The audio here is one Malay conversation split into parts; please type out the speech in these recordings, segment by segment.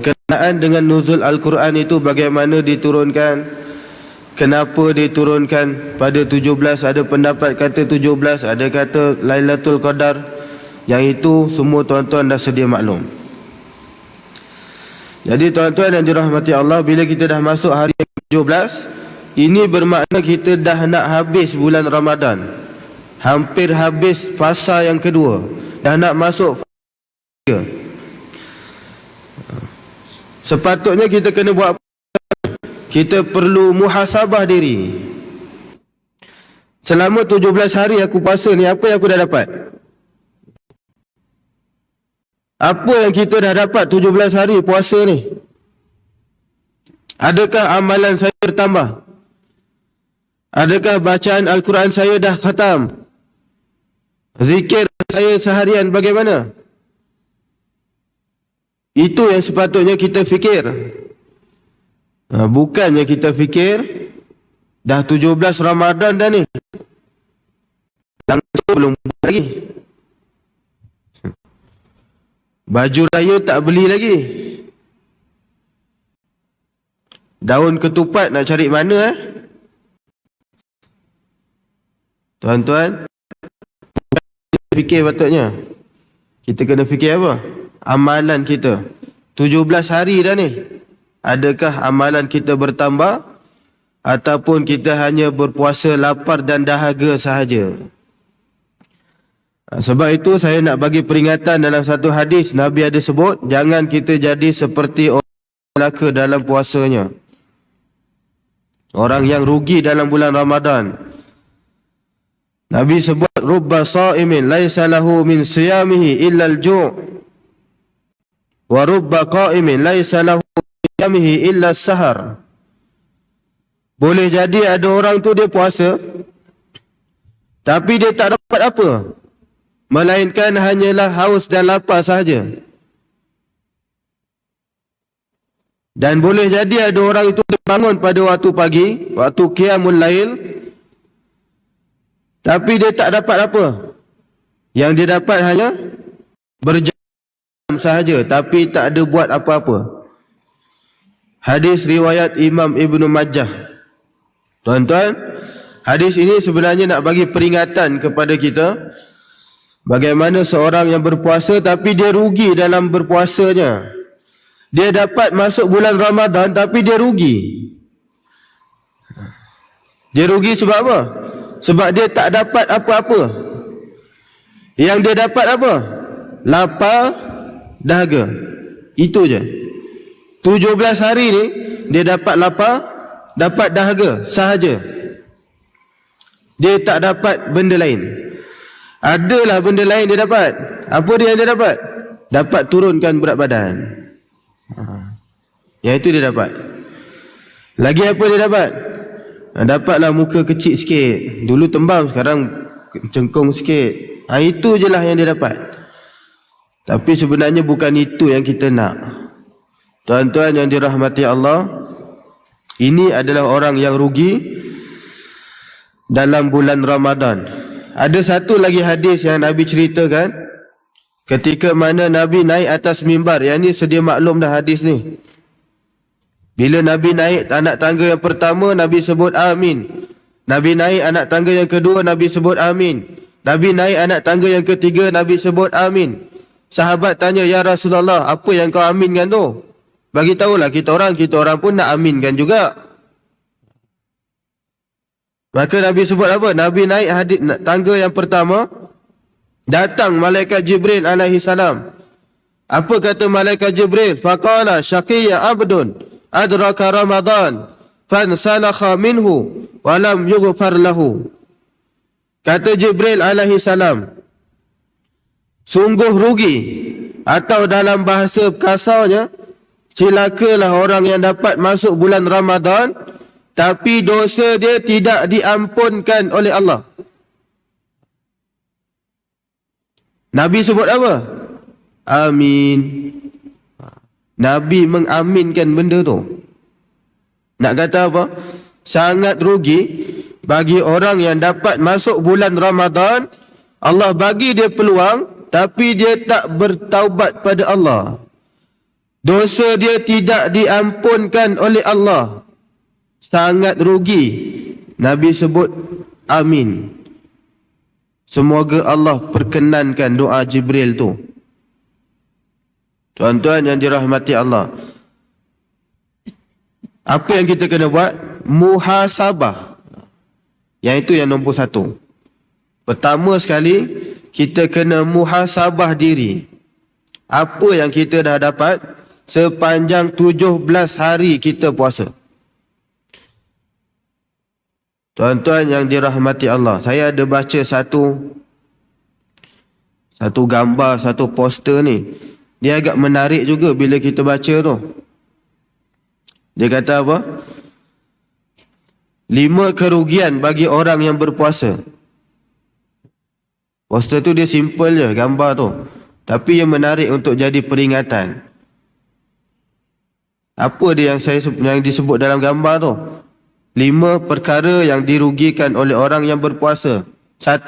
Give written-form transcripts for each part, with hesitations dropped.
berkenaan dengan nuzul Al-Quran itu, bagaimana diturunkan, kenapa diturunkan pada 17, ada pendapat kata 17, ada kata Lailatul Qadar. Yang itu semua tuan-tuan dah sedia maklum. Jadi tuan-tuan yang dirahmati Allah, bila kita dah masuk hari 17, ini bermakna kita dah nak habis bulan Ramadan, hampir habis fasa yang kedua, dah nak masuk fasa 3. Sepatutnya kita kena buat apa? Kita perlu muhasabah diri. Selama 17 hari aku puasa ni, apa yang aku dah dapat? Apa yang kita dah dapat 17 hari puasa ni? Adakah amalan saya bertambah? Adakah bacaan Al-Quran saya dah khatam? Zikir saya seharian bagaimana? Itu yang sepatutnya kita fikir. Bukannya kita fikir dah 17 Ramadan dah ni, langsung belum lagi, baju raya tak beli lagi, daun ketupat nak cari mana Tuan-tuan, fikir patutnya. Kita kena fikir apa? Amalan kita 17 hari dah ni, adakah amalan kita bertambah ataupun kita hanya berpuasa lapar dan dahaga sahaja? Sebab itu saya nak bagi peringatan. Dalam satu hadis Nabi ada sebut, jangan kita jadi seperti orang celaka dalam puasanya, orang yang rugi dalam bulan Ramadan. Nabi sebut, rubba sa'imin laisa lahu min siyamihi illa al-ju' wa rubba qa'imin laisa lahu min siyamihi illa as-sahar. Boleh jadi ada orang tu dia puasa tapi dia tak dapat apa, melainkan hanyalah haus dan lapar sahaja. Dan boleh jadi ada orang itu bangun pada waktu pagi, waktu qiyamul lail, tapi dia tak dapat apa. Yang dia dapat hanya berjam sahaja, tapi tak ada buat apa-apa. Hadis riwayat Imam Ibn Majah. Tuan-tuan, hadis ini sebenarnya nak bagi peringatan kepada kita, bagaimana seorang yang berpuasa tapi dia rugi dalam berpuasanya. Dia dapat masuk bulan Ramadan tapi dia rugi. Dia rugi sebab apa? Sebab dia tak dapat apa-apa. Yang dia dapat apa? Lapar, dahaga. Itu je. 17 hari ni dia dapat lapar, dapat dahaga sahaja. Dia tak dapat benda lain. Adalah benda lain dia dapat. Apa dia yang dia dapat? Dapat turunkan berat badan. Yang itu dia dapat. Lagi apa dia dapat? Dapatlah muka kecil sikit. Dulu tembam, sekarang cengkung sikit. Itu je lah yang dia dapat. Tapi sebenarnya bukan itu yang kita nak. Tuan-tuan yang dirahmati Allah, ini adalah orang yang rugi dalam bulan Ramadan. Ada satu lagi hadis yang Nabi ceritakan, ketika mana Nabi naik atas mimbar. Yang ni sedia maklum dah hadis ni. Bila Nabi naik anak tangga yang pertama, Nabi sebut amin. Nabi naik anak tangga yang kedua, Nabi sebut amin. Nabi naik anak tangga yang ketiga, Nabi sebut amin. Sahabat tanya, ya Rasulullah, apa yang kau aminkan tu? Bagi tahulah kita orang pun nak aminkan juga. Maka Nabi sebut apa? Nabi naik tangga yang pertama, datang malaikat Jibril alaihi salam. Apa kata malaikat Jibril? Faqala syaqiyya abdun adraka Ramadan fansalakha minhu wa lam yughfar lahu. Kata Jibril alaihi salam, sungguh rugi, atau dalam bahasa kasarnya, celakalah orang yang dapat masuk bulan Ramadan tapi dosa dia tidak diampunkan oleh Allah. Nabi sebut apa? Amin. Nabi mengaminkan benda tu. Nak kata apa? Sangat rugi bagi orang yang dapat masuk bulan Ramadan, Allah bagi dia peluang tapi dia tak bertaubat pada Allah. dosa dia tidak diampunkan oleh Allah, sangat rugi. Nabi sebut amin. Semoga Allah perkenankan doa Jibril tu. Tuan-tuan yang dirahmati Allah, apa yang kita kena buat? Muhasabah. Yang itu yang nombor 1. Pertama sekali, kita kena muhasabah diri. Apa yang kita dah dapat sepanjang 17 hari kita puasa. Tuan-tuan yang dirahmati Allah, saya ada baca satu gambar, satu poster ni. Dia agak menarik juga bila kita baca tu. Dia kata apa? 5 kerugian bagi orang yang berpuasa. Poster tu dia simple je, gambar tu. Tapi yang menarik untuk jadi peringatan. Apa dia yang disebut dalam gambar tu? 5 perkara yang dirugikan oleh orang yang berpuasa. 1,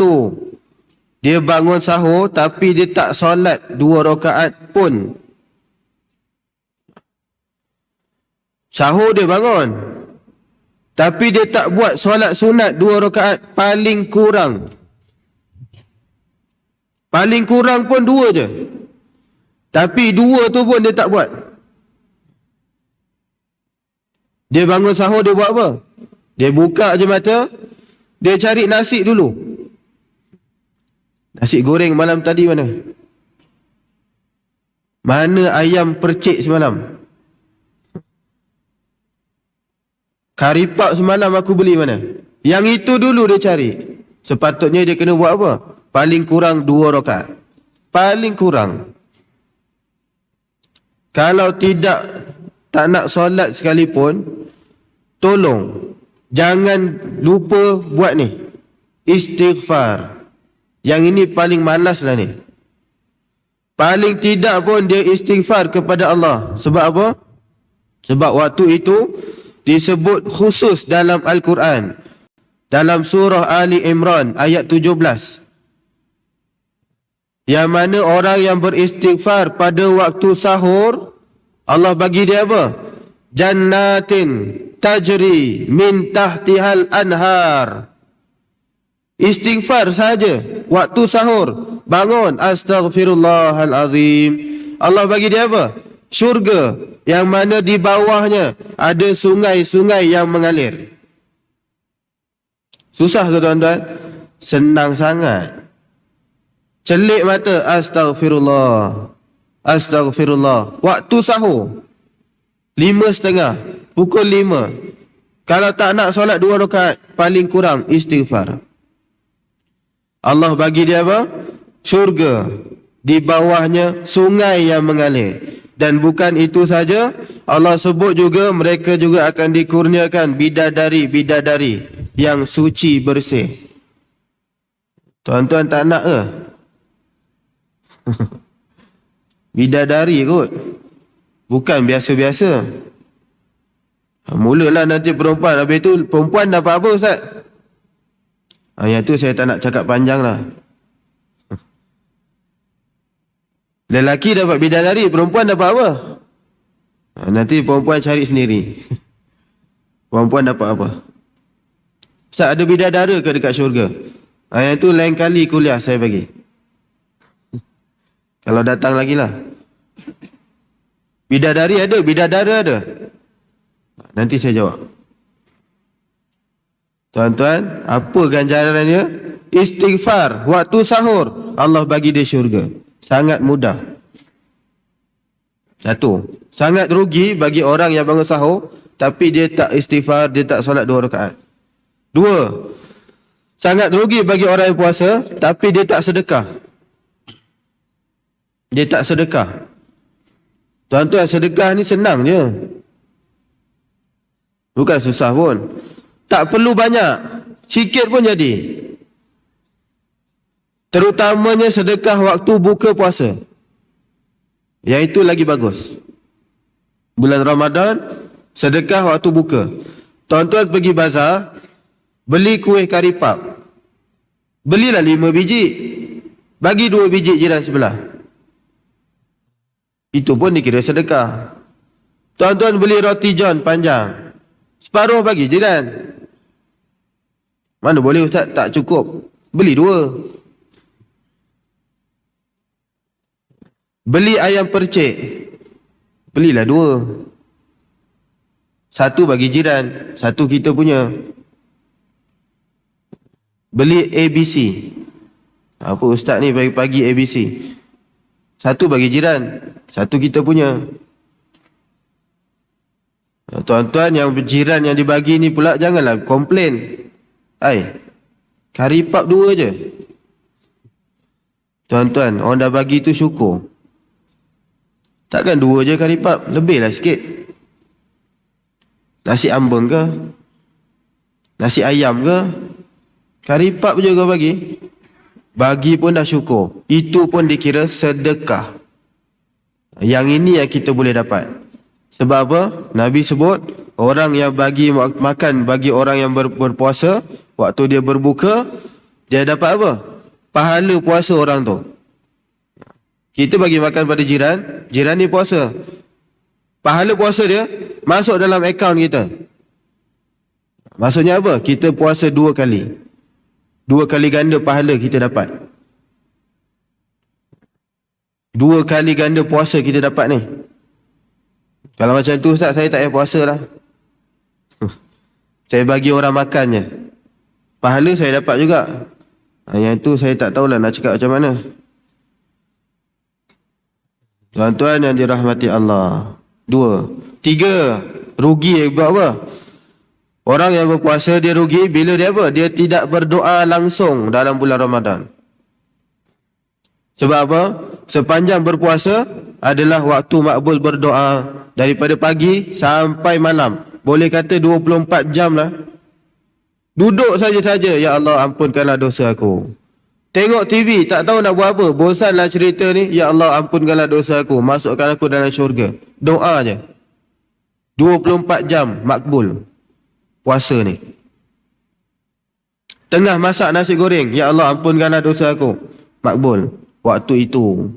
dia bangun sahur tapi dia tak solat 2 rakaat pun. Sahur dia bangun, tapi dia tak buat solat sunat 2 rakaat paling kurang. Paling kurang pun 2 je. Tapi 2 tu pun dia tak buat. Dia bangun sahur, dia buat apa? Dia buka je mata, dia cari nasi dulu. Nasi goreng malam tadi mana? Mana ayam percik semalam? Karipap semalam aku beli mana? Yang itu dulu dia cari. Sepatutnya dia kena buat apa? Paling kurang 2 rakaat. Paling kurang. Kalau tak nak solat sekalipun, tolong jangan lupa buat ni, istighfar. Yang ini paling malas lah ni. Paling tidak pun dia istighfar kepada Allah. Sebab apa? Sebab waktu itu disebut khusus dalam Al-Quran. Dalam surah Ali Imran ayat 17. Yang mana orang yang beristighfar pada waktu sahur, Allah bagi dia apa? Jannatin tajri min tahtihal anhar. Istighfar saja waktu sahur, bangun, astaghfirullahalazim. Allah bagi dia apa? Syurga yang mana di bawahnya ada sungai-sungai yang mengalir. Susah ke tuan-tuan? Senang sangat. Celik mata, astaghfirullah, astaghfirullah. Waktu sahur 5.30, pukul 5. Kalau tak nak solat 2 rakaat, paling kurang istighfar. Allah bagi dia apa? Syurga. Di bawahnya sungai yang mengalir. Dan bukan itu saja, Allah sebut juga mereka juga akan dikurniakan bidadari-bidadari yang suci bersih. Tuan-tuan tak nak ke? Bidadari kot. Bukan biasa-biasa. Mulalah nanti perempuan. Habis tu perempuan dapat apa Ustaz? Yang tu saya tak nak cakap panjang lah. Lelaki dapat bidadari, perempuan dapat apa? Nanti perempuan cari sendiri. Perempuan dapat apa? Ustaz, ada bidadara ke dekat syurga? Yang tu lain kali kuliah saya bagi. Kalau datang lagi lah. Bidadari ada, bidadara ada. Nanti saya jawab. Tuan-tuan, apa ganjarannya? Istighfar waktu sahur, Allah bagi dia syurga. Sangat mudah. 1. Sangat rugi bagi orang yang bangun sahur tapi dia tak istighfar, dia tak solat 2 rakaat. 2. Sangat rugi bagi orang yang puasa tapi dia tak sedekah. Dia tak sedekah. Tuan-tuan, sedekah ni senang je. Bukan susah pun. Tak perlu banyak. Sikit pun jadi. Terutamanya sedekah waktu buka puasa. Yang itu lagi bagus. Bulan Ramadan, sedekah waktu buka. Tuan-tuan pergi bazar, beli kuih karipap. Belilah 5 biji. Bagi 2 biji jiran sebelah. Itu pun dikira sedekah. Tuan-tuan beli roti john panjang, separuh bagi jiran. Mana boleh ustaz, tak cukup. Beli 2. Beli ayam percik, belilah 2. 1 bagi jiran, 1 kita punya. Beli ABC. Apa ustaz ni pagi-pagi ABC? 1 bagi jiran, 1 kita punya. Tuan-tuan yang berjiran yang dibagi ni pula janganlah komplain. Kari pap 2 je. Tuan-tuan, orang dah bagi tu syukur. Takkan 2 je kari pap, lebihlah sikit. Nasi ambeng ke? Nasi ayam ke? Kari pap je kau bagi. Bagi pun dah syukur. Itu pun dikira sedekah. Yang ini yang kita boleh dapat. Sebab apa? Nabi sebut, orang yang bagi makan bagi orang yang berpuasa, waktu dia berbuka, dia dapat apa? Pahala puasa orang tu. Kita bagi makan pada jiran, jiran ni puasa. Pahala puasa dia masuk dalam akaun kita. Maksudnya apa? Kita puasa 2 kali. 2 kali ganda pahala kita dapat. 2 kali ganda puasa kita dapat ni. Kalau macam tu ustaz, saya tak payah puasa lah. Saya bagi orang makan je. Pahala saya dapat juga. Yang tu saya tak tahulah nak cakap macam mana. Tuan-tuan yang dirahmati Allah. 2. 3. Rugi buat apa? Orang yang berpuasa dia rugi bila dia apa? Dia tidak berdoa langsung dalam bulan Ramadan. Sebab apa? Sepanjang berpuasa adalah waktu makbul berdoa. Daripada pagi sampai malam. Boleh kata 24 jam lah. Duduk saja-saja. Ya Allah, ampunkanlah dosa aku. Tengok TV, tak tahu nak buat apa. Bosanlah cerita ni. Ya Allah, ampunkanlah dosa aku. Masukkan aku dalam syurga. Doa je. 24 jam makbul puasa ni. Tengah masak nasi goreng. Ya Allah, ampunkanlah dosa aku. Makbul. Waktu itu.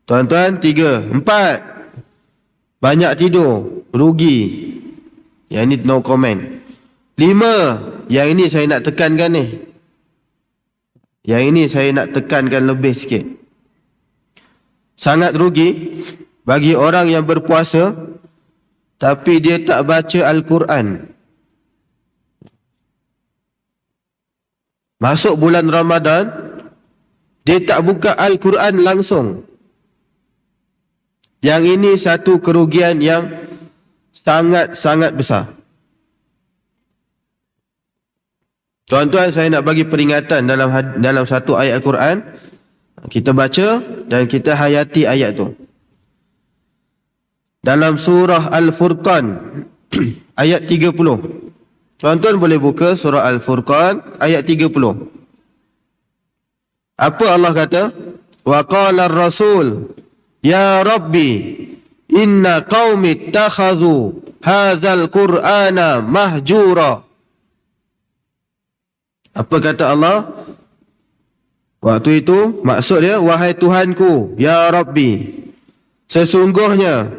Tuan-tuan, 3. 4. Banyak tidur. Rugi. Yang ini no comment. 5. Yang ini saya nak tekankan ni. Yang ini saya nak tekankan lebih sikit. Sangat rugi bagi orang yang berpuasa tapi dia tak baca Al-Quran. Masuk bulan Ramadan, dia tak buka Al-Quran langsung. Yang ini satu kerugian yang sangat-sangat besar. Tuan-tuan, saya nak bagi peringatan dalam satu ayat Al-Quran. Kita baca dan kita hayati ayat tu. Dalam surah Al-Furqan ayat 30. Tuan-tuan boleh buka surah Al-Furqan ayat 30. Apa Allah kata? Wa qala ar-rasul ya Rabbi inna qaumi ittakhadhu hadzal Qur'ana mahjura. Apa kata Allah? Waktu itu maksud dia, wahai Tuhanku, ya Rabbi, sesungguhnya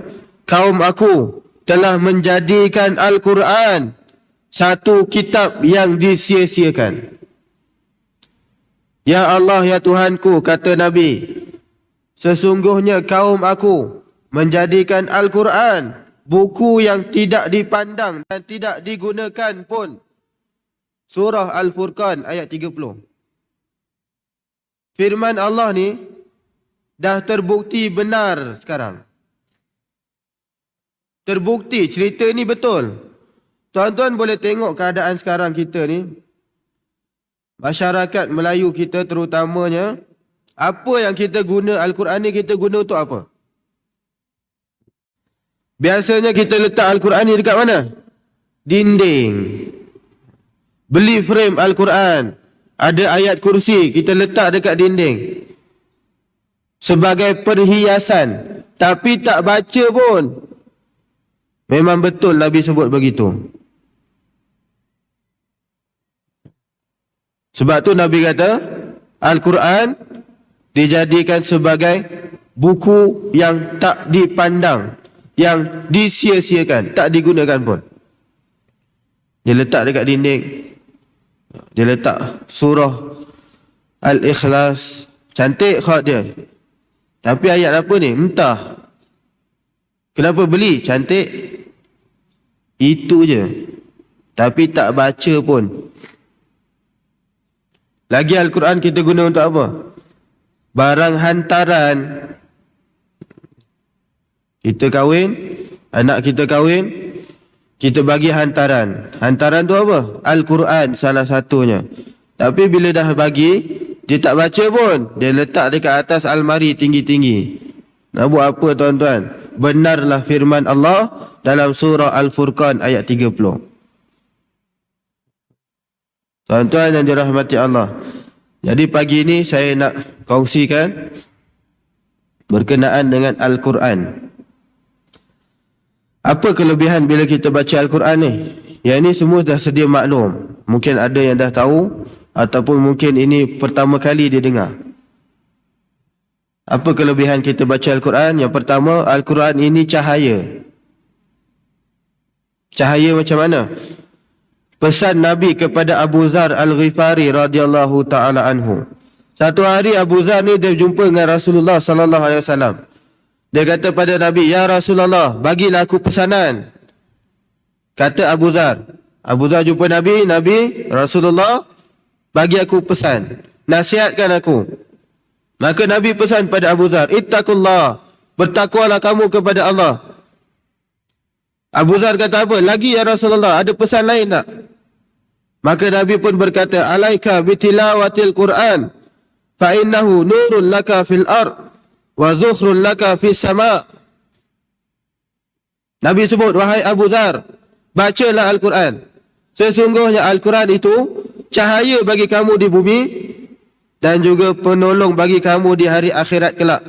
kaum aku telah menjadikan Al-Quran satu kitab yang disia-siakan. Ya Allah, ya Tuhanku, kata Nabi, sesungguhnya kaum aku menjadikan Al-Quran buku yang tidak dipandang dan tidak digunakan pun. Surah Al-Furqan ayat 30. Firman Allah ni dah terbukti benar sekarang. Terbukti cerita ni betul. Tuan-tuan boleh tengok keadaan sekarang kita ni. Masyarakat Melayu kita terutamanya, apa yang kita guna Al-Quran ni, kita guna untuk apa? Biasanya kita letak Al-Quran ni dekat mana? Dinding. Beli frame Al-Quran. Ada ayat kursi, kita letak dekat dinding. Sebagai perhiasan. Tapi tak baca pun. Memang betul Nabi sebut begitu. Sebab tu Nabi kata, Al-Quran dijadikan sebagai buku yang tak dipandang, yang disia-siakan, tak digunakan pun. Dia letak dekat dinding, dia letak surah Al-Ikhlas, cantik khat dia. Tapi ayat apa ni? Entah. Kenapa beli? Cantik. Itu je. Tapi tak baca pun. Lagi Al-Quran kita guna untuk apa? Barang hantaran. Kita kahwin, anak kita kahwin, kita bagi hantaran. Hantaran tu apa? Al-Quran salah satunya. Tapi bila dah bagi, dia tak baca pun. Dia letak dekat atas almari tinggi-tinggi. Nak buat apa tuan-tuan? Benarlah firman Allah dalam surah Al-Furqan ayat 30. Tuan-tuan yang dirahmati Allah. Jadi pagi ini saya nak kongsikan berkenaan dengan Al-Quran. Apa kelebihan bila kita baca Al-Quran ni? Yang ini semua dah sedia maklum. Mungkin ada yang dah tahu, ataupun mungkin ini pertama kali dia dengar. Apa kelebihan kita baca Al-Quran? Yang pertama, Al-Quran ini cahaya. Cahaya macam mana? Pesan Nabi kepada Abu Zar Al-Ghifari radhiyallahu ta'ala anhu. Satu hari Abu Zar ni dia jumpa dengan Rasulullah sallallahu alaihi wasallam. Dia kata pada Nabi, "Ya Rasulullah, bagilah aku pesanan." Kata Abu Zar. Abu Zar jumpa Nabi, "Nabi, Rasulullah, bagi aku pesan. Nasihatkan aku." Maka Nabi pesan pada Abu Zar, "Ittaqullah, bertakwalah kamu kepada Allah." Abu Zar kata apa? "Lagi ya Rasulullah, ada pesan lain tak?" Maka Nabi pun berkata, "Alaika bitilawatil Quran, fa innahu nurun laka fil ard wa zukhrun laka fis sama'." Nabi sebut, "Wahai Abu Zar, bacalah Al-Quran. Sesungguhnya Al-Quran itu cahaya bagi kamu di bumi dan juga penolong bagi kamu di hari akhirat kelak."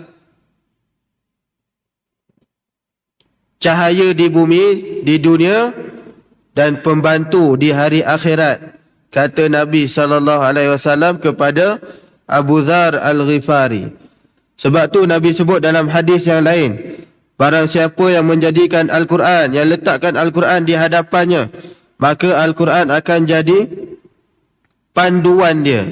Cahaya di bumi, di dunia, dan pembantu di hari akhirat, kata Nabi SAW kepada Abu Zar Al-Ghifari. Sebab tu Nabi sebut dalam hadis yang lain, barang siapa yang menjadikan Al-Quran, yang letakkan Al-Quran di hadapannya, maka Al-Quran akan jadi panduan dia.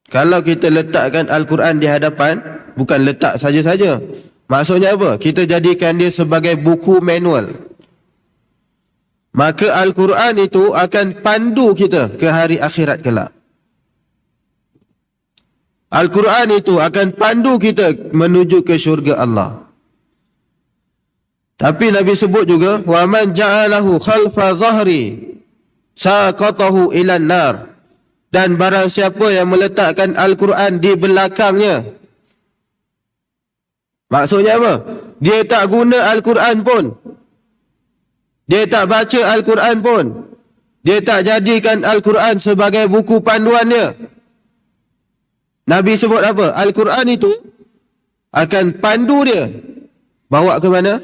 Kalau kita letakkan Al-Quran di hadapan, bukan letak saja-saja. Maksudnya apa? Kita jadikan dia sebagai buku manual. Maka Al-Quran itu akan pandu kita ke hari akhirat kelak. Al-Quran itu akan pandu kita menuju ke syurga Allah. Tapi Nabi sebut juga, "Wa man ja'alahu khalfa zahri saqatahu ilan nar." Dan barang siapa yang meletakkan Al-Quran di belakangnya. Maksudnya apa? Dia tak guna Al-Quran pun. Dia tak baca Al-Quran pun. Dia tak jadikan Al-Quran sebagai buku panduan dia. Nabi sebut apa? Al-Quran itu akan pandu dia. Bawa ke mana?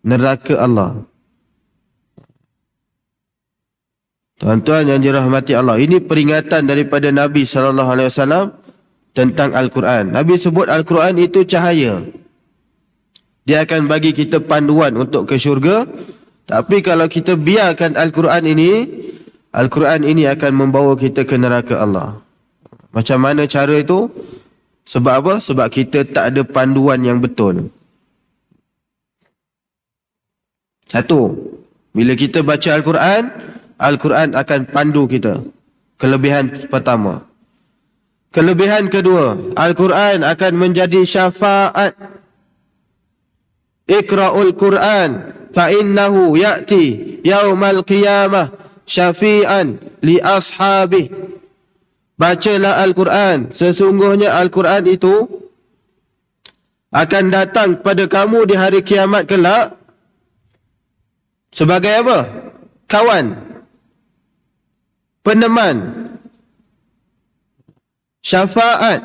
Neraka Allah. Tuan-tuan yang dirahmati Allah, ini peringatan daripada Nabi SAW tentang Al-Quran. Nabi sebut Al-Quran itu cahaya. Dia akan bagi kita panduan untuk ke syurga. Tapi kalau kita biarkan Al-Quran ini akan membawa kita ke neraka Allah. Macam mana cara itu? Sebab apa? Sebab kita tak ada panduan yang betul. Satu, bila kita baca Al-Quran, Al-Quran akan pandu kita. Kelebihan pertama. Kelebihan kedua, Al-Quran akan menjadi syafaat. Iqra'ul Quran fa innahu ya'ti yaumal qiyamah syafi'an li ashabih. Bacalah Al-Quran, sesungguhnya Al-Quran itu akan datang pada kamu di hari kiamat kelak sebagai apa? Kawan, peneman, syafaat.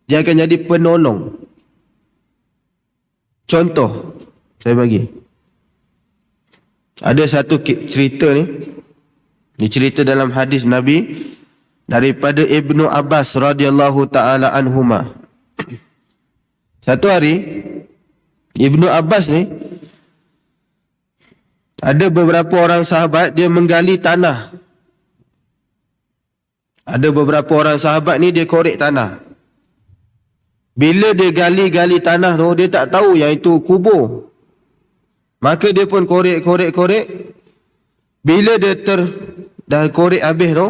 Dia akan jadi penolong. Contoh saya bagi. Ada satu cerita ni. Ini cerita dalam hadis Nabi daripada Ibnu Abbas radhiyallahu taala anhuma. Satu hari Ibnu Abbas ni, ada beberapa orang sahabat dia menggali tanah. Ada beberapa orang sahabat ni dia korek tanah. Bila dia gali-gali tanah tu, dia tak tahu yang itu kubur. Maka dia pun korek. Bila dia dah korek habis tu,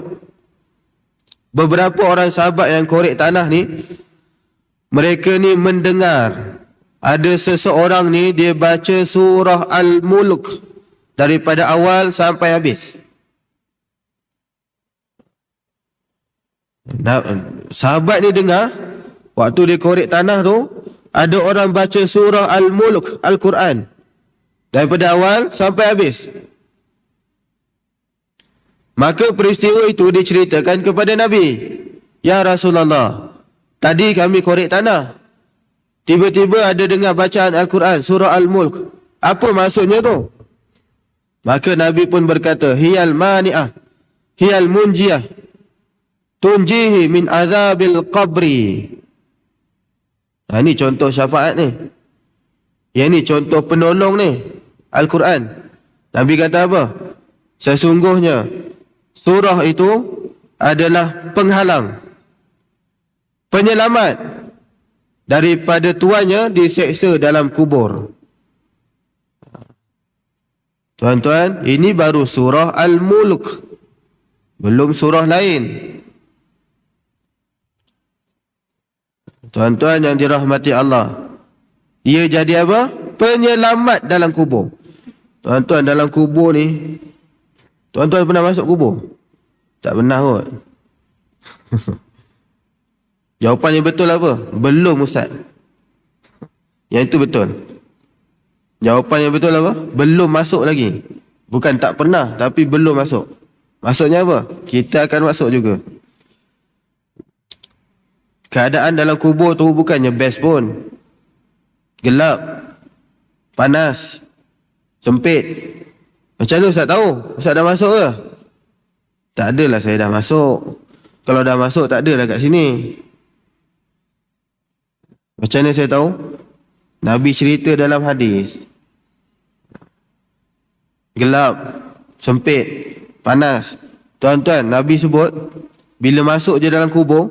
beberapa orang sahabat yang korek tanah ni, mereka ni mendengar ada seseorang ni dia baca surah Al-Mulk daripada awal sampai habis. Sahabat ni dengar waktu dia korek tanah tu, ada orang baca surah Al-Mulk, Al-Quran, daripada awal sampai habis. Maka peristiwa itu diceritakan kepada Nabi. Ya Rasulullah, tadi kami korek tanah, tiba-tiba ada dengar bacaan Al-Quran, surah Al-Mulk. Apa maksudnya tu? Maka Nabi pun berkata, Hiyal mani'ah, Hiyal munjiyah, tunjihi min azabil qabri. Ini contoh syafaat ni. Yang ni contoh penolong ni, Al-Quran. Nabi kata apa? Sesungguhnya surah itu adalah penghalang, penyelamat daripada tuannya diseksa dalam kubur. Tuan-tuan, ini baru surah Al-Mulk, belum surah lain. Tuan-tuan yang dirahmati Allah, ia jadi apa? Penyelamat dalam kubur. Tuan-tuan, dalam kubur ni, tuan-tuan pernah masuk kubur? Tak pernah kot. Jawapan yang betul apa? Belum, Ustaz. Yang itu betul. Jawapan yang betul apa? Belum masuk lagi. Bukan tak pernah, tapi belum masuk. Maksudnya apa? Kita akan masuk juga. Keadaan dalam kubur tu bukannya best pun. Gelap, panas, sempit. Macam mana Ustaz tahu? Ustaz dah masuk ke? Tak adalah saya dah masuk. Kalau dah masuk tak adalah kat sini. Macam mana saya tahu? Nabi cerita dalam hadis. Gelap, sempit, panas. Tuan-tuan, Nabi sebut, bila masuk je dalam kubur,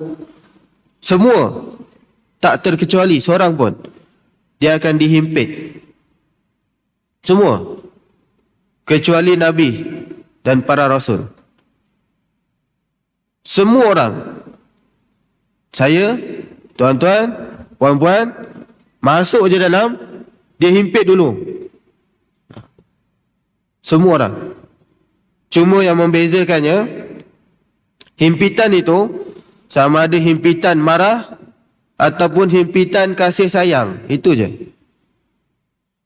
semua, tak terkecuali seorang pun, dia akan dihimpit. Semua. Kecuali Nabi dan para Rasul. Semua orang. Saya, tuan-tuan, puan-puan, masuk je dalam, dia himpit dulu. Semua orang. Cuma yang membezakannya, himpitan itu sama ada himpitan marah ataupun himpitan kasih sayang. Itu je.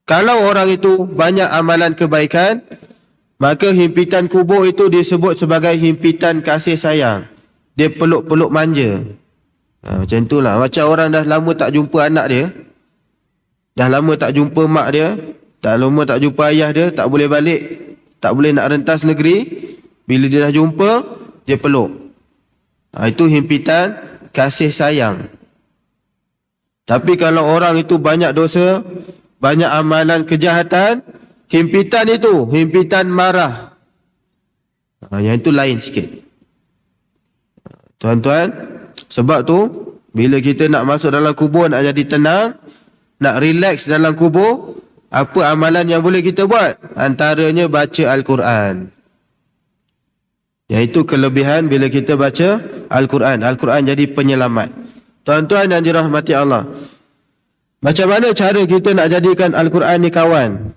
Kalau orang itu banyak amalan kebaikan, maka himpitan kubur itu disebut sebagai himpitan kasih sayang. Dia peluk-peluk manja. Macam itulah. Macam orang dah lama tak jumpa anak dia, dah lama tak jumpa mak dia, dah lama tak jumpa ayah dia, tak boleh balik, tak boleh nak rentas negeri. Bila dia dah jumpa, dia peluk. Itu himpitan kasih sayang. Tapi kalau orang itu banyak dosa, banyak amalan kejahatan, himpitan itu himpitan marah. Yang itu lain sikit. Tuan-tuan, sebab tu bila kita nak masuk dalam kubur, nak jadi tenang, nak relax dalam kubur, apa amalan yang boleh kita buat? Antaranya baca Al-Quran. Yang itu kelebihan bila kita baca Al-Quran. Al-Quran jadi penyelamat. Tuan-tuan yang dirahmati Allah, macam mana cara kita nak jadikan Al-Quran ni kawan?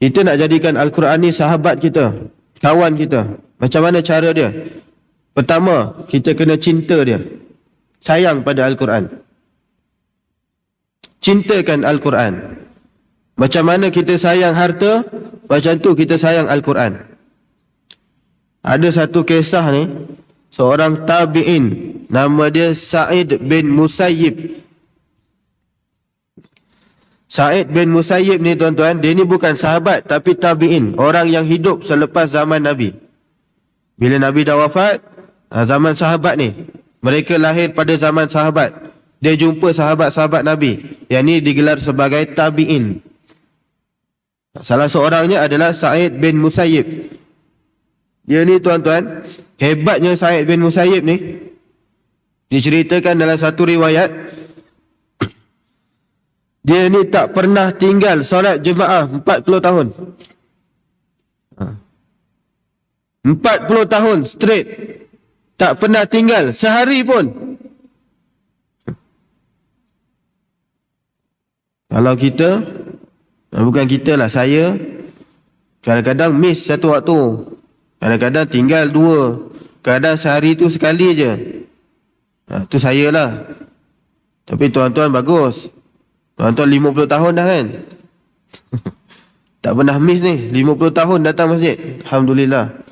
Kita nak jadikan Al-Quran ni sahabat kita, kawan kita. Macam mana cara dia? Pertama, kita kena cinta dia, sayang pada Al-Quran. Cintakan Al-Quran. Macam mana kita sayang harta, macam tu kita sayang Al-Quran. Ada satu kisah ni, seorang tabi'in, nama dia Sa'id bin Musayyib. Sa'id bin Musayyib ni tuan-tuan, dia ni bukan sahabat tapi tabi'in, orang yang hidup selepas zaman Nabi. Bila Nabi dah wafat, zaman sahabat ni, mereka lahir pada zaman sahabat. Dia jumpa sahabat-sahabat Nabi. Yang ni digelar sebagai tabi'in. Salah seorangnya adalah Sa'id bin Musayyib. Dia ni tuan-tuan, hebatnya Sa'id bin Musayyib ni, diceritakan dalam satu riwayat, dia ni tak pernah tinggal solat jemaah 40 tahun. 40 tahun straight. Tak pernah tinggal sehari pun. Kalau kita, bukan kita lah, saya kadang-kadang miss satu waktu. Kadang-kadang tinggal 2. Kadang sehari tu sekali je. Tu saya lah. Tapi tuan-tuan bagus. Tuan-tuan 50 tahun dah kan. Tak pernah miss ni. 50 tahun datang masjid. Alhamdulillah.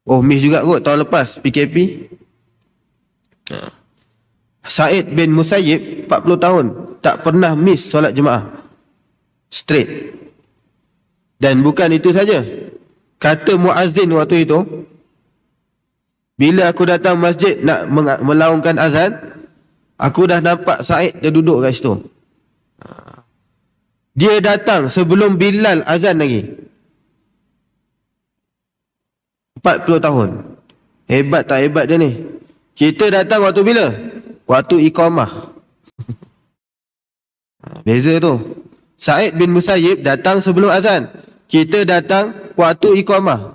Oh, miss juga kot tahun lepas PKP. Sa'id bin Musayyib 40 tahun tak pernah miss solat jemaah. Straight. Dan bukan itu saja. Kata muazzin waktu itu, bila aku datang masjid nak melaungkan azan, aku dah nampak Sa'id dia duduk kat situ. Dia datang sebelum Bilal azan lagi. 40 tahun. Hebat tak hebat dia ni? Kita datang waktu bila? Waktu iqamah. Beza tu. Sa'id bin Musayyib datang sebelum azan. Kita datang waktu iqamah.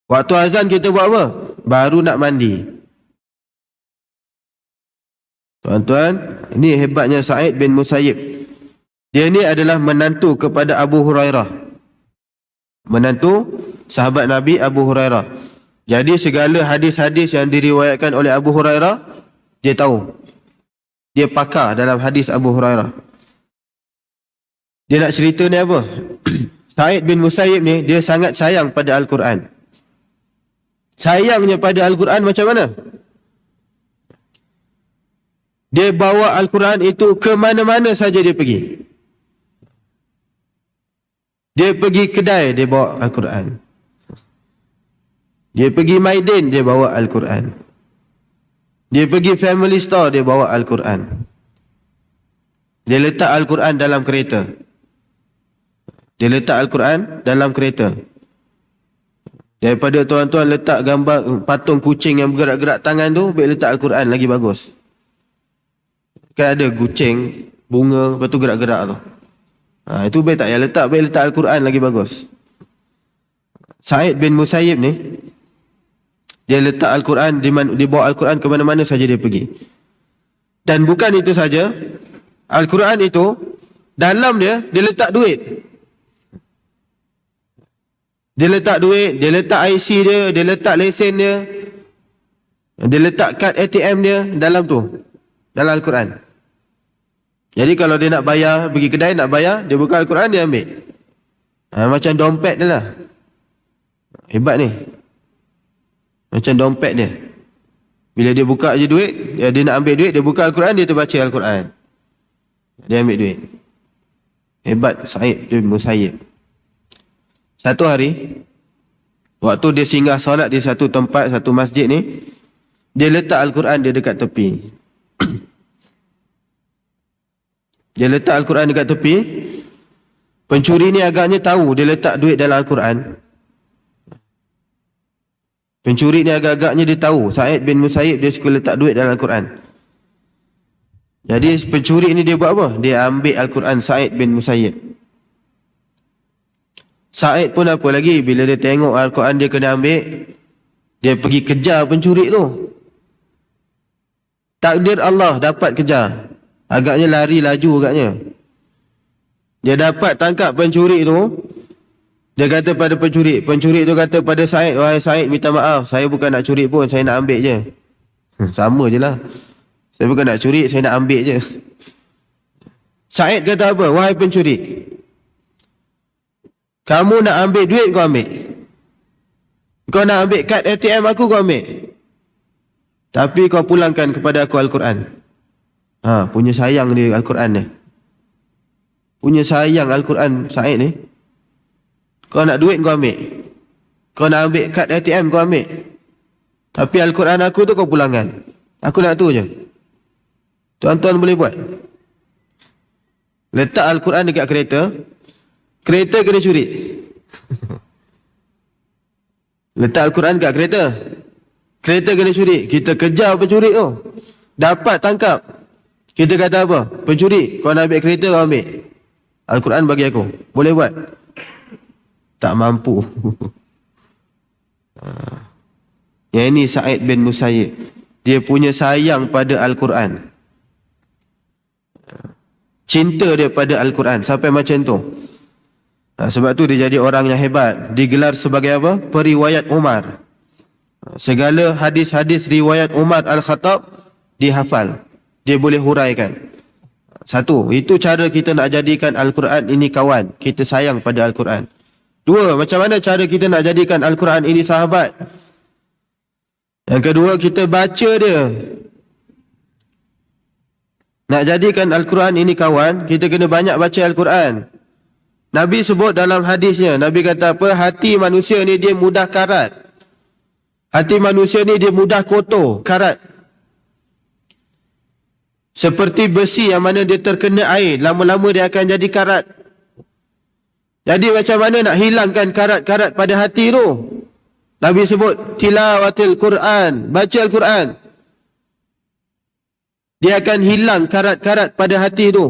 Waktu azan kita buat apa? Baru nak mandi. Tuan-tuan, ini hebatnya Sa'id bin Musayyib. Dia ni adalah menantu kepada Abu Hurairah. Menantu sahabat Nabi Abu Hurairah. Jadi segala hadis-hadis yang diriwayatkan oleh Abu Hurairah, dia tahu. Dia pakar dalam hadis Abu Hurairah. Dia nak cerita ni apa? Sa'id bin Musayyib ni, dia sangat sayang pada Al-Quran. Sayangnya pada Al-Quran macam mana? Dia bawa Al-Quran itu ke mana-mana saja dia pergi. Dia pergi kedai, dia bawa Al-Quran. Dia pergi Maidin, dia bawa Al-Quran. Dia pergi family store, dia bawa Al-Quran. Dia letak Al-Quran dalam kereta. Dia letak Al-Quran dalam kereta. Daripada tuan-tuan letak gambar patung kucing yang bergerak-gerak tangan tu, baik letak Al-Quran lagi bagus. Kan ada kucing, bunga, lepas tu gerak-gerak tu. Itu baik tak payah letak, baik letak Al-Quran lagi bagus. Sa'id bin Musayyib ni, dia letak Al-Quran, dia bawa Al-Quran ke mana-mana saja dia pergi. Dan bukan itu saja, Al-Quran itu, dalam dia letak duit. Dia letak duit, dia letak IC dia, dia letak lesen dia, dia letak kad ATM dia dalam tu, dalam Al-Quran. Jadi kalau dia nak bayar, pergi kedai nak bayar, dia buka Al-Quran, dia ambil. Macam dompet dia lah. Hebat ni. Macam dompet dia. Bila dia buka je duit, dia nak ambil duit, dia buka Al-Quran, dia terbaca Al-Quran. Dia ambil duit. Hebat Sa'id bin Musayyib. Satu hari, waktu dia singgah solat di satu tempat, satu masjid ni, dia letak Al-Quran dia dekat tepi. Dia letak Al-Quran dekat tepi. Pencuri ni agaknya tahu dia letak duit dalam Al-Quran. Pencuri ni agak-agaknya dia tahu Sa'id bin Musayyib dia suka letak duit dalam Al-Quran. Jadi pencuri ni dia buat apa? Dia ambil Al-Quran Sa'id bin Musayyib. Sa'id pun apa lagi, bila dia tengok Al-Quran dia kena ambil, dia pergi kejar pencuri tu. Takdir Allah dapat kejar. Agaknya lari laju agaknya. Dia dapat tangkap pencuri tu. Dia kata pada pencuri tu kata pada Sa'id, wahai Sa'id, minta maaf, saya bukan nak curi pun, saya nak ambil je. Sama je lah. Saya bukan nak curi, saya nak ambil je. Sa'id kata apa? Wahai pencuri, kamu nak ambil duit, kau ambil. Kau nak ambil kad ATM aku, kau ambil. Tapi kau pulangkan kepada aku Al-Quran. Punya sayang dia Al-Quran ni. Punya sayang Al-Quran Sa'id ni. Kau nak duit, kau ambil. Kau nak ambil kad ATM, kau ambil. Tapi Al-Quran aku tu kau pulangkan. Aku nak tu je. Tuan-tuan boleh buat. Letak Al-Quran dekat kereta. Kereta kena curi. Letak Al-Quran dekat kereta. Kereta kena curi. Kita kejar pencuri tu. Dapat tangkap. Kita kata apa? Pencuri, kau nak ambil kereta, kau ambil. Al-Quran bagi aku. Boleh buat? Tak mampu. Yang ini Sa'id bin Musayyib. Dia punya sayang pada Al-Quran. Cinta dia pada Al-Quran. Sampai macam tu. Sebab tu dia jadi orang yang hebat. Digelar sebagai apa? Periwayat Umar. Segala hadis-hadis riwayat Umar Al-Khattab dihafal. Dia boleh huraikan. Satu, itu cara kita nak jadikan Al-Quran ini kawan. Kita sayang pada Al-Quran. Dua, macam mana cara kita nak jadikan Al-Quran ini sahabat? Yang kedua, kita baca dia. Nak jadikan Al-Quran ini kawan, kita kena banyak baca Al-Quran. Nabi sebut dalam hadisnya, Nabi kata apa? Hati manusia ni dia mudah karat. Hati manusia ni dia mudah kotor, karat. Seperti besi yang mana dia terkena air, lama-lama dia akan jadi karat. Jadi macam mana nak hilangkan karat-karat pada hati tu? Nabi sebut, tilawatil Quran, baca Al-Quran. Dia akan hilang karat-karat pada hati tu.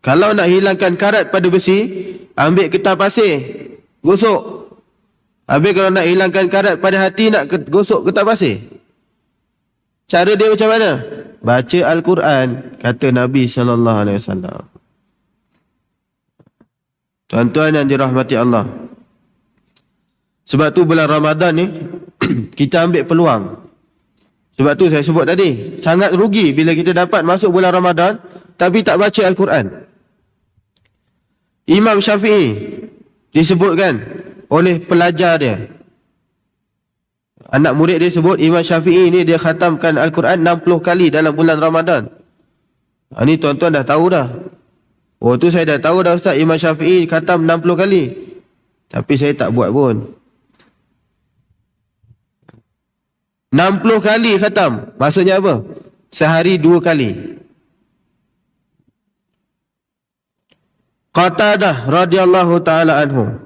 Kalau nak hilangkan karat pada besi, ambil getah pasir, gosok. Habis kalau nak hilangkan karat pada hati, nak gosok getah pasir. Cara dia macam mana? Baca Al-Quran, kata Nabi SAW. Tuan-tuan yang dirahmati Allah. Sebab tu bulan Ramadan ni, kita ambil peluang. Sebab tu saya sebut tadi, sangat rugi bila kita dapat masuk bulan Ramadan, tapi tak baca Al-Quran. Imam Syafi'i disebutkan oleh pelajar dia. Anak murid dia sebut, Imam Syafi'i ni dia khatamkan Al-Quran 60 kali dalam bulan Ramadan. Ni tuan-tuan dah tahu dah. Oh tu saya dah tahu dah Ustaz, Imam Syafi'i khatam 60 kali. Tapi saya tak buat pun. 60 kali khatam. Maksudnya apa? Sehari 2 kali. Qatadah radhiyallahu ta'ala anhu,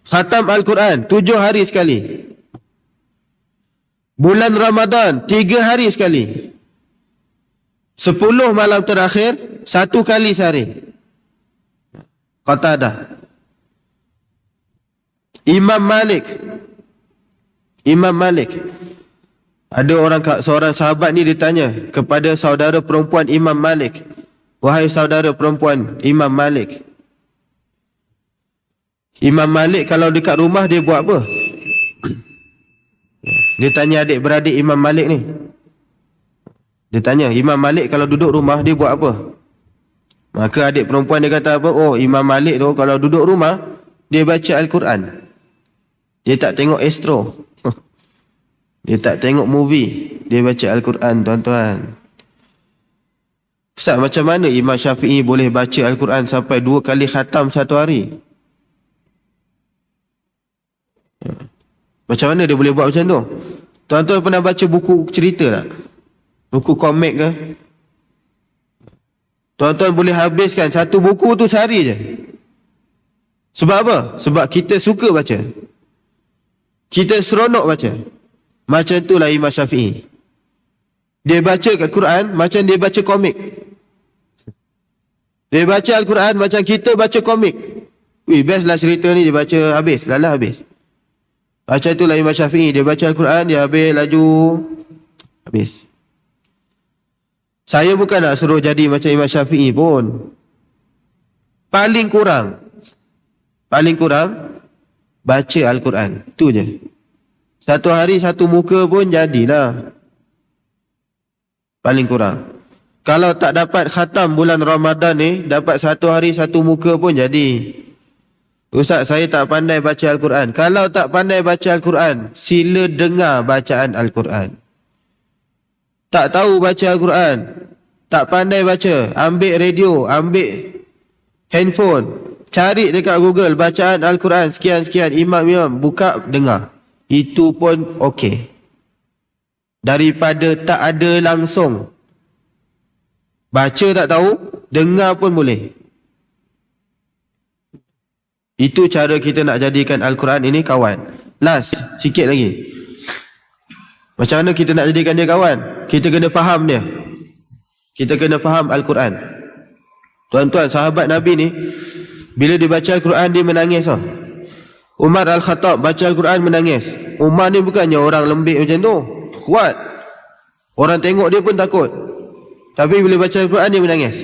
khatam Al-Quran 7 hari sekali. Bulan Ramadan 3 hari sekali. 10 malam terakhir 1 kali sehari. Qatadah. Imam Malik. Ada seorang sahabat ni ditanya kepada saudara perempuan Imam Malik, wahai saudara perempuan Imam Malik, Imam Malik kalau dekat rumah dia buat apa? Dia tanya adik-beradik Imam Malik ni. Dia tanya, Imam Malik kalau duduk rumah dia buat apa? Maka adik perempuan dia kata apa? Oh, Imam Malik tu kalau duduk rumah dia baca Al-Quran. Dia tak tengok Astro. Dia tak tengok movie. Dia baca Al-Quran, tuan-tuan. Ustaz, macam mana Imam Syafi'i boleh baca Al-Quran sampai 2 kali khatam satu hari? Macam mana dia boleh buat macam tu? Tuan-tuan pernah baca buku cerita tak? Buku komik ke? Tuan-tuan boleh habiskan satu buku tu sehari je. Sebab apa? Sebab kita suka baca. Kita seronok baca. Macam itulah Imam Syafi'i. Dia baca kat Quran macam dia baca komik. Dia baca Al-Quran macam kita baca komik. Wih, best lah cerita ni, dia baca habis. Lala habis. Macam itulah Imam Syafi'i. Dia baca Al-Quran, dia habis laju. Habis. Saya bukan nak suruh jadi macam Imam Syafi'i pun. Paling kurang baca Al-Quran. Itu je. Satu hari satu muka pun jadilah. Paling kurang. Kalau tak dapat khatam bulan Ramadan ni, dapat satu hari satu muka pun jadi. Ustaz, saya tak pandai baca Al-Quran. Kalau tak pandai baca Al-Quran, sila dengar bacaan Al-Quran. Tak tahu baca Al-Quran, tak pandai baca, ambil radio, ambil handphone, cari dekat Google bacaan Al-Quran sekian-sekian, imam-imam, buka, dengar. Itu pun okey. Daripada tak ada langsung. Baca tak tahu, dengar pun boleh. Itu cara kita nak jadikan Al-Quran ini kawan. Last, sikit lagi. Macam mana kita nak jadikan dia kawan? Kita kena faham dia. Kita kena faham Al-Quran. Tuan-tuan, sahabat Nabi ni, bila dia baca Al-Quran, dia menangis. Umar Al-Khattab baca Al-Quran, menangis. Umar ni bukannya orang lembik macam tu. Kuat. Orang tengok dia pun takut. Tapi bila baca Al-Quran, dia menangis.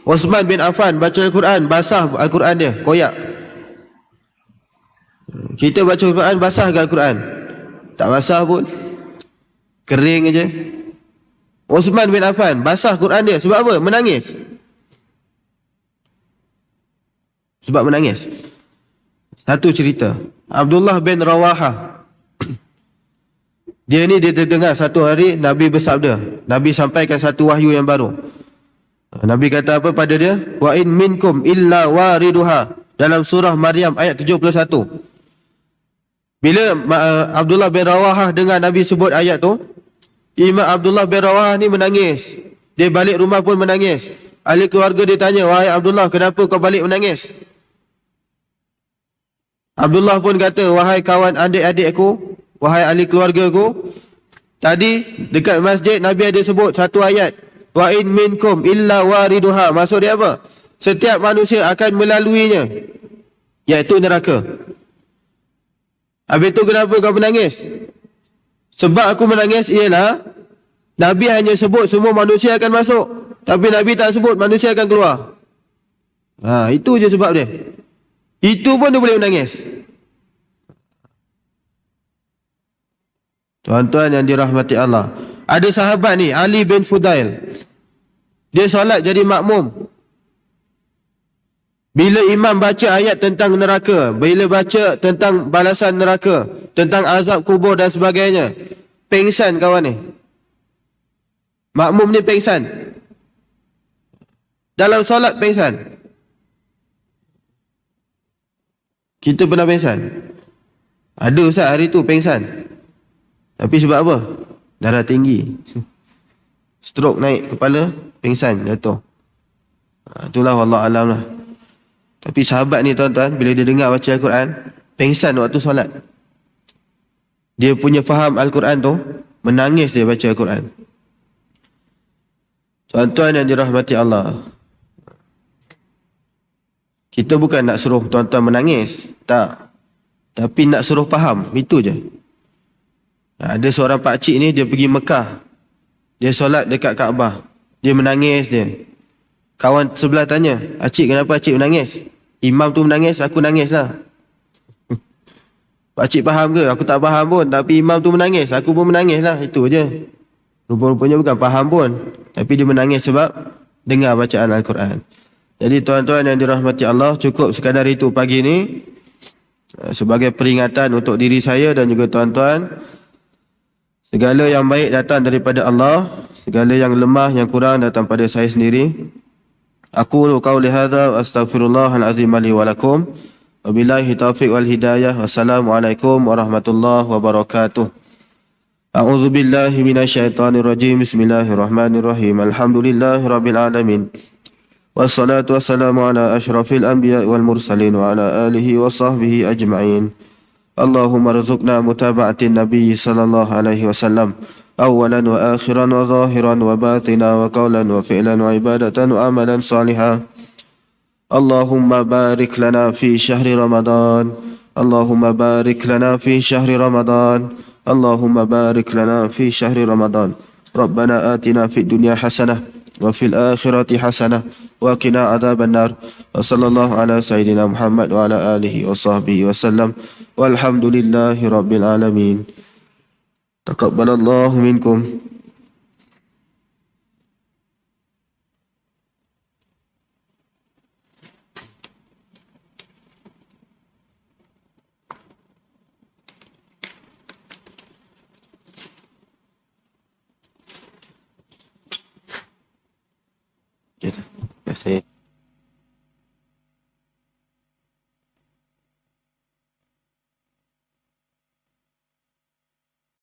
Osman bin Affan baca Al-Quran, basah Al-Quran dia, koyak. Kita baca Al-Quran, basah ke Al-Quran? Tak basah pun, kering aja. Osman bin Affan basah Quran dia, sebab apa? Menangis. Sebab menangis. Satu cerita, Abdullah bin Rawahah. Dia ni dia terdengar satu hari Nabi bersabda. Nabi sampaikan satu wahyu yang baru. Nabi kata apa pada dia? Wa in minkum illa wariduha, dalam surah Maryam ayat 71. Bila Abdullah bin Rawahah dengar Nabi sebut ayat tu, Imam Abdullah bin Rawahah ni menangis. Dia balik rumah pun menangis. Ahli keluarga dia tanya, wahai Abdullah, kenapa kau balik menangis? Abdullah pun kata, wahai kawan adik-adik aku, wahai ahli keluarga aku, tadi dekat masjid Nabi ada sebut satu ayat, wa in minkum illa wariduha. Maksud dia apa? Setiap manusia akan melaluinya, iaitu neraka. Habis tu kenapa kau menangis? Sebab aku menangis ialah Nabi hanya sebut semua manusia akan masuk, tapi Nabi tak sebut manusia akan keluar. Itu je sebab dia. Itu pun dia boleh menangis. Tuan-tuan yang dirahmati Allah, ada sahabat ni, Ali bin Fudail. Dia solat jadi makmum. Bila imam baca ayat tentang neraka, bila baca tentang balasan neraka, tentang azab kubur dan sebagainya, pengsan kawan ni. Makmum ni pengsan. Dalam solat pengsan. Kita pernah pengsan? Ada ustaz hari tu pengsan. Tapi sebab apa? Darah tinggi. Stroke naik kepala, pengsan, jatuh. Itulah wallah alam lah. Tapi sahabat ni tuan-tuan, bila dia dengar baca Al-Quran, pengsan waktu solat. Dia punya faham Al-Quran tu, menangis dia baca Al-Quran. Tuan-tuan yang dirahmati Allah, kita bukan nak suruh tuan-tuan menangis, tak. Tapi nak suruh faham, itu je. Ada seorang pakcik ni, dia pergi Mekah. Dia solat dekat Kaabah. Dia menangis dia. Kawan sebelah tanya, "Acik, kenapa acik menangis?" "Imam tu menangis, aku nangis lah." "Pakcik faham ke?" "Aku tak faham pun, tapi imam tu menangis, aku pun menangis lah." Itu je. Rupa-rupanya bukan faham pun, tapi dia menangis sebab dengar bacaan Al-Quran. Jadi tuan-tuan yang dirahmati Allah, cukup sekadar itu pagi ni, sebagai peringatan untuk diri saya dan juga tuan-tuan. Segala yang baik datang daripada Allah, segala yang lemah, yang kurang datang pada saya sendiri. Aqulu qawli hadza wa astaghfirullahal azim li wa lakum. Wabillahi taufiq wal hidayah. Wassalamualaikum warahmatullahi wabarakatuh. A'udzu billahi minasyaitonir rajim. Bismillahirrahmanirrahim. Alhamdulillahirabbil alamin. Wassalatu wassalamu ala asyrafil anbiya wal mursalin wa ala alihi wa sahbihi ajma'in. Allahumma rzuqna mutaba'atin nabiy sallallahu alaihi wasallam. أولا وآخرا وظاهرا وباطنا وقولا وفعلا وعبادة وعملا صالحا. اللهم بارك لنا في شهر رمضان. اللهم بارك لنا في شهر رمضان. اللهم بارك لنا في شهر رمضان. ربنا آتنا في الدنيا حسنة وفي الآخرة حسنة وقنا عذاب النار. وصلى الله على سيدنا محمد وعلى آله وصحبه وسلم والحمد لله رب العالمين. Taqabbalallahu minkum. Ya, saya